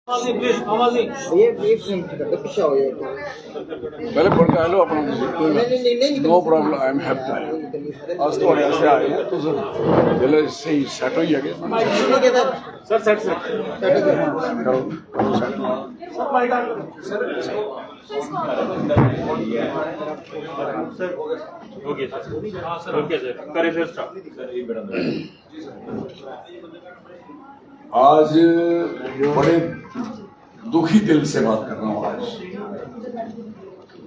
पहले पढ़ के आ लो अपना no problem I am happy आज तो ऐसे आए हैं तो पहले सही सेट हो गया सर सेट सर करो सेट ओके सर करें फिर स्टार्ट आज बड़े दुखी दिल से बात कर रहा हूँ आज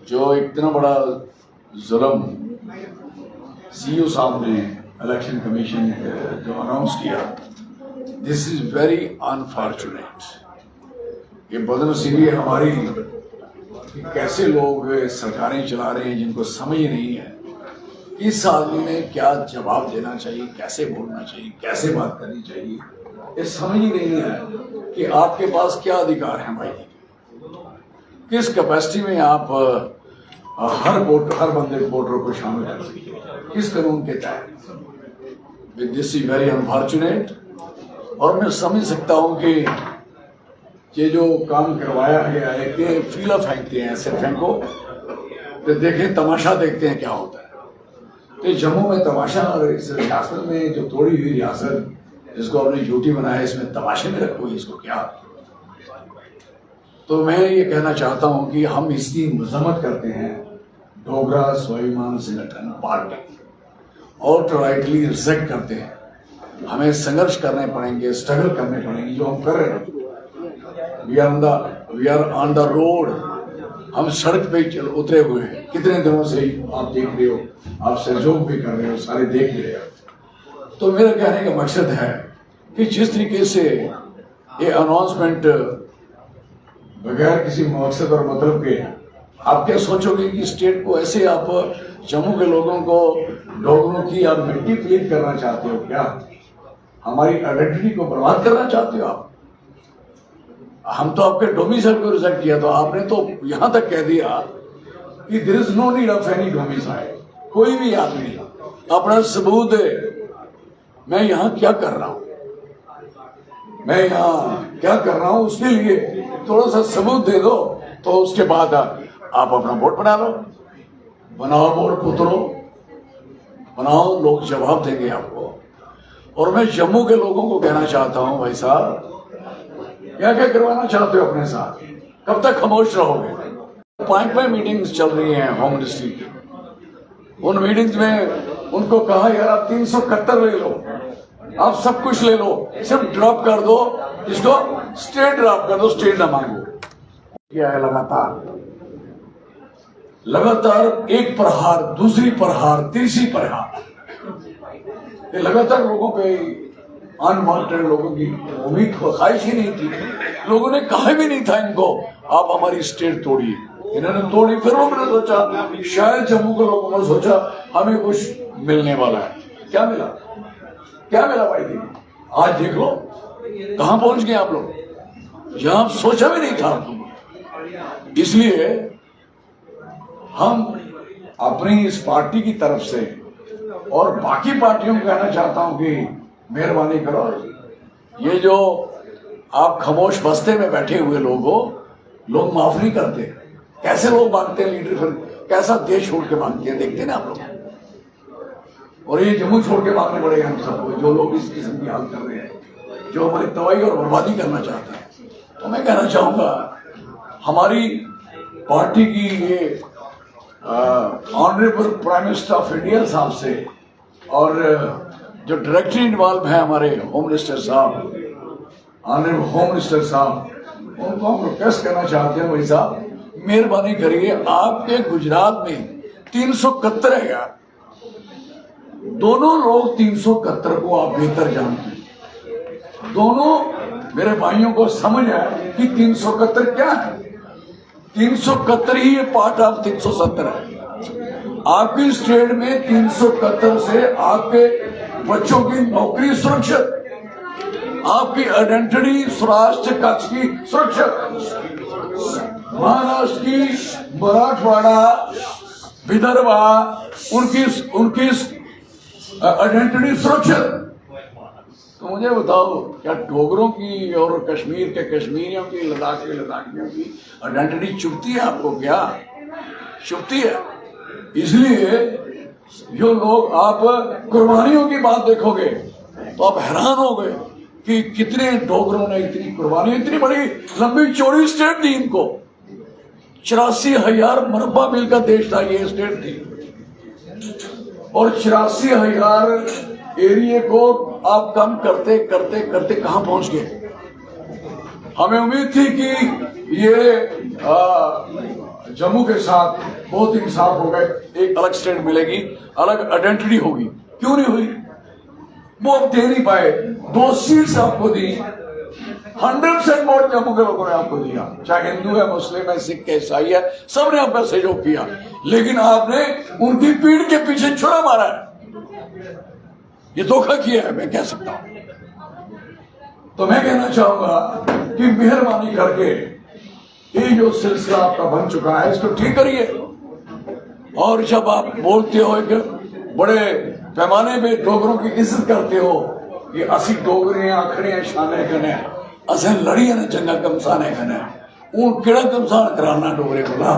जो इतना बड़ा जुल्म सीईओ साहब ने इलेक्शन कमीशन ने जो अनाउंस किया, दिस इज वेरी अनफॉर्चुनेट। ये बदनसीबी है हमारी कि कैसे लोग सरकारें चला रहे हैं जिनको समझ नहीं है इस आदमी ने क्या जवाब देना चाहिए, कैसे बोलना चाहिए, कैसे बात करनी चाहिए। ये समझ ही नहीं है कि आपके पास क्या अधिकार है भाई, किस कैपेसिटी में आप हर बंदे वोटर को शामिल कर सकते हैं, किस कानून के तहत। This is very unfortunate. और मैं समझ सकता हूं कि ये जो काम करवाया गया है कि फीला फेंकते हैं, ऐसे फेंको तो देखें, तमाशा देखते हैं क्या होता है। तो जम्मू में तमाशा, और इस रियासत में जो तोड़ी हुई रियासत जिसको आपने ड्यूटी बनाया, इसमें तमाशे में रखो इसको क्या। तो मैं ये कहना चाहता हूं कि हम इसकी मजम्मत करते हैं। डोगरा स्वाभिमान संगठन पार्टी और राइटली रिजेक्ट करते हैं। हमें संघर्ष करने पड़ेंगे, स्ट्रगल करने पड़ेंगे, जो हम कर रहे हैं। We are on the road. हम सड़क पे उतरे हुए हैं कितने दिनों से, आप देख रहे हो, आप सहयोग भी कर रहे हो, सारे देख रहे हो। तो मेरा कहने का मकसद है कि जिस तरीके से ये अनाउंसमेंट बगैर किसी मकसद और मतलब के, आप क्या सोचोगे कि स्टेट को ऐसे आप जम्मू के लोगों को, लोगों की आप मिट्टी क्लीन करना चाहते हो क्या? हमारी आइडेंटिटी को बर्बाद करना चाहते हो आप? हम तो आपके डोमिसाइल को रिजेक्ट किया, तो आपने तो यहां तक कह दिया कि there is no need of any domicile. कोई भी आदमी अपना सबूत दे, मैं यहां क्या कर रहा हूं, मैं यहाँ क्या कर रहा हूं, उसके लिए थोड़ा सा सबूत दे दो, तो उसके बाद आप अपना बोर्ड बना लो, बनाओ बोर्ड, पुत्रो बनाओ, लोग जवाब देंगे आपको। और मैं जम्मू के लोगों को कहना चाहता हूं, भाई साहब क्या क्या करवाना चाहते हो अपने साथ, कब तक खामोश रहोगे? 5 मीटिंग्स चल रही हैं होम मिनिस्ट्री की। उन मीटिंग्स में उनको कहा, यार आप 371 ले लो, आप सब कुछ ले लो, सिर्फ ड्रॉप कर दो, इसको स्टेट ड्रॉप कर दो, स्टेट ना मांगो। क्या है लगातार एक प्रहार, दूसरी प्रहार, तीसरी प्रहार, ये लगातार लोगों पे, अनवांटेड लोगों की उम्मीद ख्वाहिश ही नहीं थी। लोगों ने कहा भी नहीं था इनको आप हमारी स्टेट तोड़िए, इन्होंने तोड़ी। फिर उन्होंने सोचा, शायद जम्मू के लोगों ने सोचा हमें कुछ मिलने वाला है। क्या मिला? क्या मिला भाई जी? आज देख लो कहां पहुंच गए आप लोग, जहां सोचा भी नहीं था आप लोग। इसलिए हम अपनी इस पार्टी की तरफ से और बाकी पार्टियों को कहना चाहता हूं कि मेहरबानी करो, ये जो आप खामोश बस्ते में बैठे हुए लोग हो, लोग माफ नहीं करते। कैसे लोग मांगते हैं लीडर, फिर कैसा देश छोड़ के मांगते हैं, देखते हैं ना आप लोग। और ये जम्मू छोड़ के मांगने पड़ेगा हम सबको, जो लोग इस किस्म की हाल कर रहे हैं, जो हमारी तबाही और बर्बादी करना चाहते हैं। तो मैं कहना चाहूंगा हमारी पार्टी की ये honourable prime minister of India साहब से, और जो डायरेक्टली इन्वॉल्व है हमारे होम मिनिस्टर साहब, ऑनरेबल होम मिनिस्टर साहब, उनको हम रिक्वेस्ट करना चाहते हैं, भाई साहब मेहरबानी करिए, आपके गुजरात में 371 है यार, दोनों लोग 371 को आप बेहतर जानते हैं। दोनों मेरे भाइयों को समझ है कि 371 क्या है। 371 ही पार्ट ऑफ 370 है। आपकी स्टेट में 371 से आपके बच्चों की नौकरी सुरक्षित, आपकी आइडेंटिटी स्वराष्ट्र कक्ष की सुरक्षित, महाराष्ट्र की मराठवाड़ा, विदर्भा, उनकी आइडेंटिटी सुरक्षित। तो तो मुझे बताओ, क्या डोगरों की और कश्मीर के कश्मीरियों की, लद्दाख के लद्दाखियों की आइडेंटिटी चुभती है आपको? क्या चुभती है? इसलिए जो लोग, आप कुर्बानियों की बात देखोगे तो आप हैरान हो गए कि कितने डोगरों ने इतनी कुर्बानी, इतनी बड़ी लंबी चौड़ी स्टेट दी इनको। 84,000 मरबा मील का देश था ये स्टेट थी, और 84,000 एरिया को आप कम करते करते करते कहां पहुंच गए? हमें उम्मीद थी कि ये जम्मू के साथ बहुत इंसाफ हो गए, एक अलग स्टेट मिलेगी, अलग आइडेंटिटी होगी। क्यों नहीं हुई? वो अब दे नहीं पाए। 2 सीट्स आपको दी, 100% वोट जम्मू के लोगों ने आपको दिया, चाहे हिंदू है, मुस्लिम है, सिख है, ईसाई है, सबने आपका सहयोग किया, लेकिन आपने उनकी पीठ के पीछे छुरा मारा है। ये धोखा किया है, मैं कह सकता हूं। तो मैं कहना चाहूंगा कि मेहरबानी करके ये जो सिलसिला आपका बन चुका है, इसको ठीक करिए। और जब आप बोलते हो कि बड़े पैमाने पे डोगरों की इज्जत करते हो, कि असी डोगरे आखने शाने कने, असें लड़ी ने जंगा कमसाने कने, हूं केड़ा कमसान कराना डोगरे कोला?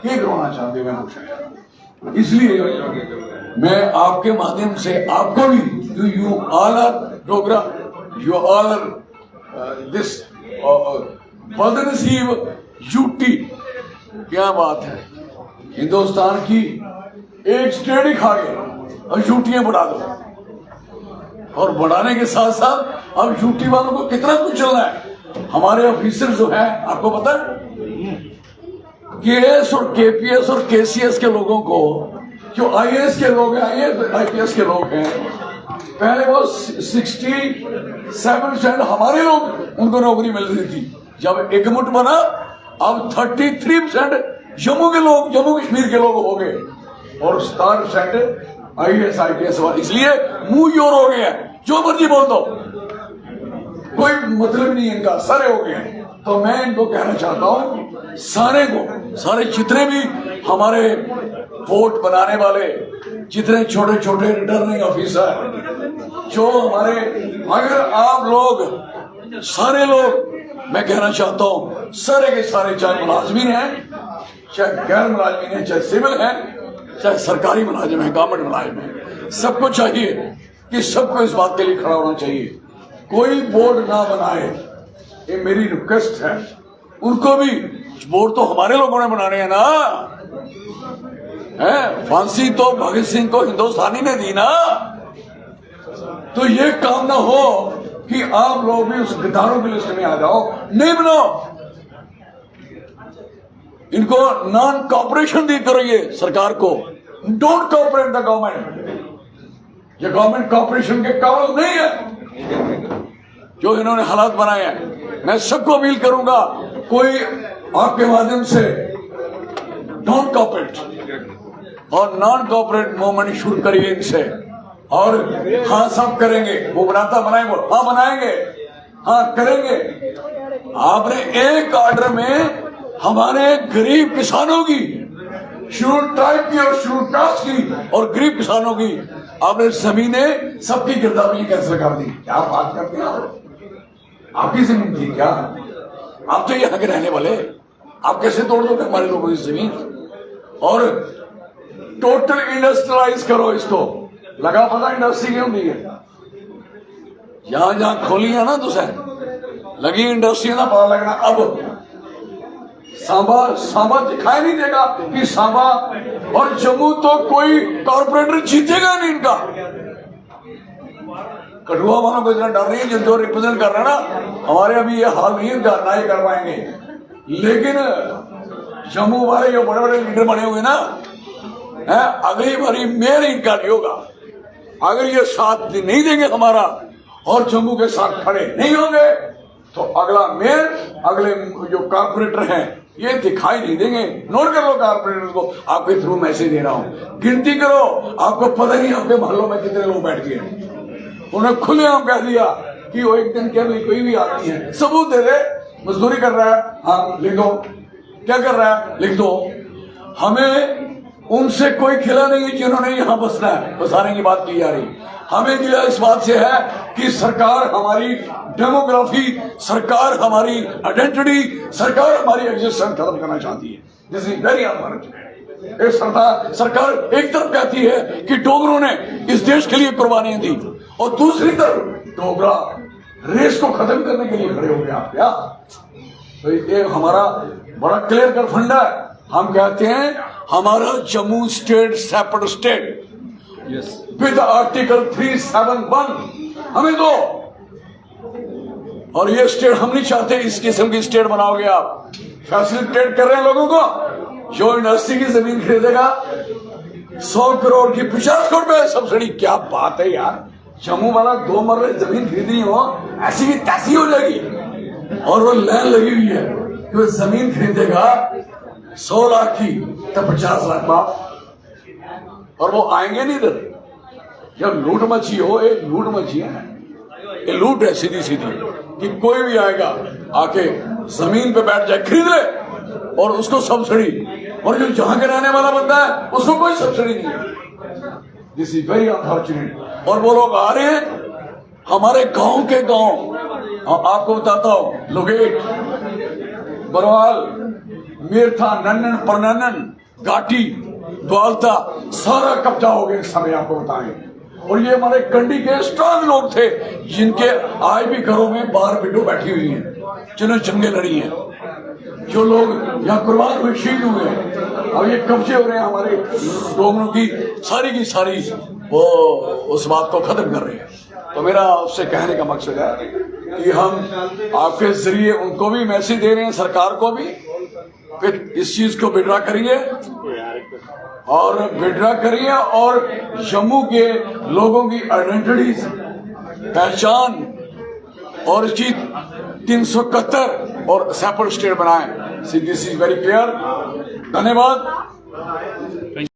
ये करवाना चाहते हो? मैं पूछा। इसलिए मैं आपके माध्यम से आपको भी, you all are Dogra, you all are this बदनसीब यूटी। क्या बात है, हिंदुस्तान की एक स्टेट ही खा गए और यूटियां बढ़ा दो, और बढ़ाने के साथ साथ अब यूटी वालों को कितना कुछ चलना है। हमारे ऑफिसर जो हैं, आपको पता है, केएस और केपीएस और केसीएस के लोगों को, जो आईएएस के लोग हैं, आईपीएस के लोग हैं, पहले वो 67% हमारे लोग, उनको नौकरी मिल रही थी। जब एकमुठ बना, अब 33% जम्मू के लोग, जम्मू कश्मीर के लोग हो गए, और 67% आईएएस आईपीएस वाले। इसलिए मुंह जोर हो गया, जो मर्जी बोल दो, कोई मतलब नहीं इनका, सारे हो गए। तो मैं इनको कहना चाहता हूं, सारे को, सारे जितने भी हमारे वोट बनाने वाले, जितने छोटे छोटे रिटर्निंग ऑफिसर, जो हमारे, अगर आप लोग, सारे लोग, मैं कहना चाहता हूं, सारे के सारे, चाहे मुलाजमीन हैं, चाहे गैर मुलाजमीन हैं, चाहे सिविल हैं, चाहे सरकारी मुलाजिम है, गवर्नमेंट मुलाजिम है, सबको चाहिए कि सबको इस बात के लिए खड़ा होना चाहिए। कोई बोर्ड ना बनाए, ये मेरी रिक्वेस्ट है। उनको भी, बोर्ड तो हमारे लोगों ने बनाने हैं ना, है? फांसी तो भगत सिंह को हिंदुस्तानी ने दी ना। तो ये काम ना हो कि आप लोग भी उस गिटारों की लिस्ट में आ जाओ। नहीं बनाओ, इनको नॉन कॉपरेशन दी करिए सरकार को। Don't cooperate the government. ये गवर्नमेंट कॉपरेशन के काबिल नहीं है जो इन्होंने हालात बनाए हैं। मैं सबको अपील करूंगा, कोई आपके माध्यम से डोंट कॉपरेट और नॉन कॉपरेट मूवमेंट शुरू करिए इनसे। और हाँ, सब करेंगे, वो बनाता बनाए, वो हाँ बनाएंगे, हाँ करेंगे। आपने एक ऑर्डर में हमारे गरीब किसानों की, शेड्यूल ट्राइब की और शेड्यूल कास्ट की और गरीब किसानों की आपने जमीनें सबकी गिरदावरी कैंसिल कर दी। क्या बात करते हैं आप? आपकी जमीन थी क्या? आप तो यहाँ के रहने वाले, आप कैसे तोड़ दोगे हमारे लोगों की जमीन? और टोटल इंडस्ट्रियलाइज करो इसको। लगा पता इंडस्ट्री क्यों दी है? जहां जहां खोली है ना, तुझे लगी इंडस्ट्री ना, पता लगना। अब सांबा दिखाई नहीं देगा कि सांबा और जम्मू तो कोई कॉर्पोरेटर जीतेगा नहीं इनका। कठुआ वालों को इतना डर नहीं है, जिनको रिप्रेजेंट कर रहे हैं ना, हमारे अभी ये हाल नहीं है, ना ही कर पाएंगे। लेकिन जम्मू वाले जो बड़े बड़े लीडर बने हुए ना, अगली बारी मेयर इनका नहीं होगा। अगर ये साथ नहीं देंगे हमारा और जम्मू के साथ खड़े नहीं होंगे, तो अगला मेयर, अगले जो कॉर्पोरेटर हैं, ये दिखाई नहीं देंगे। नोट कर लो कॉर्पोरेटर को, आपके थ्रू मैसेज दे रहा हूं, गिनती करो। आपको पता नहीं आपके मोहल्लों में कितने लोग बैठ गए। उन्हें खुलेआम कह दिया कि वो एक दिन क्या कोई भी आदमी है, सबूत दे दे, मजदूरी कर रहा है, हाँ लिख दो, क्या कर रहा है लिख दो। हमें उनसे कोई खिला नहीं है जिन्होंने यहाँ बसना है, बसाने की बात की जा रही। हमें गिला इस बात से है कि सरकार हमारी डेमोग्राफी, सरकार हमारी आइडेंटिटी, सरकार हमारी एग्जिस्टेंस खत्म करना चाहती है। This is very unfortunate. एक सरकार एक तरफ कहती है कि डोगरों ने इस देश के लिए कुर्बानियां दी, और दूसरी तरफ डोगरा रेस को खत्म करने के लिए खड़े हो गए आप क्या? तो ये हमारा बड़ा क्लियर कर फंडा है। हम कहते हैं हमारा Jammu state separate state with article 371 हमें दो, और ये स्टेट हम नहीं चाहते इस किस्म की स्टेट बनाओगे आप। फैसिलिटेट कर रहे हैं लोगों को। जो इंडस्ट्री की जमीन खरीदेगा 100 करोड़ की 50 करोड़ रुपए सब्सिडी। क्या बात है यार, जम्मू वाला 2 मरले जमीन खरीदनी हो ऐसी की तैसी हो जाएगी, और वो लाइन लगी हुई है कि वो जमीन खरीदेगा 100 लाख की तो 50 लाख बाप, और वो आएंगे नहीं इधर। जब लूट मची हो, एक लूट मची है, ये लूट है सीधी सीधी कि कोई भी आएगा आके जमीन पे बैठ जाए, खरीद ले, और उसको सब्सिडी, और जो जहां के रहने वाला बंदा है उसको कोई सब्सिडी नहीं है। This is very unfortunate. और वो लोग आ रहे हैं हमारे गांव के गांव। आपको बताता हूं, लोगेट, बरवाल, मेरथा, नन्नन, परनन्नन, घाटी, द्वालता सारा कब्जा हो गया इस समय, आपको बताएं। और ये हमारे कंडी के स्ट्रांग लोग थे जिनके आज भी घरों में बाहर विडो बैठी हुई हैं, जिन्होंने जंगे लड़ी हैं, जो लोग यहाँ कुर्बान हुए, शहीद हुए हैं। अब ये कब्जे हो रहे हैं हमारे डोगरों की सारी वो उस बात को खत्म कर रहे हैं। तो मेरा आपसे कहने का मकसद है कि हम आपके जरिए उनको भी मैसेज दे रहे हैं, सरकार को भी, फिर इस चीज को विड्रा करिए और जम्मू के लोगों की आइडेंटिटी, पहचान और चीज 371 और सेपरेट स्टेट बनाएं। This is very clear. धन्यवाद।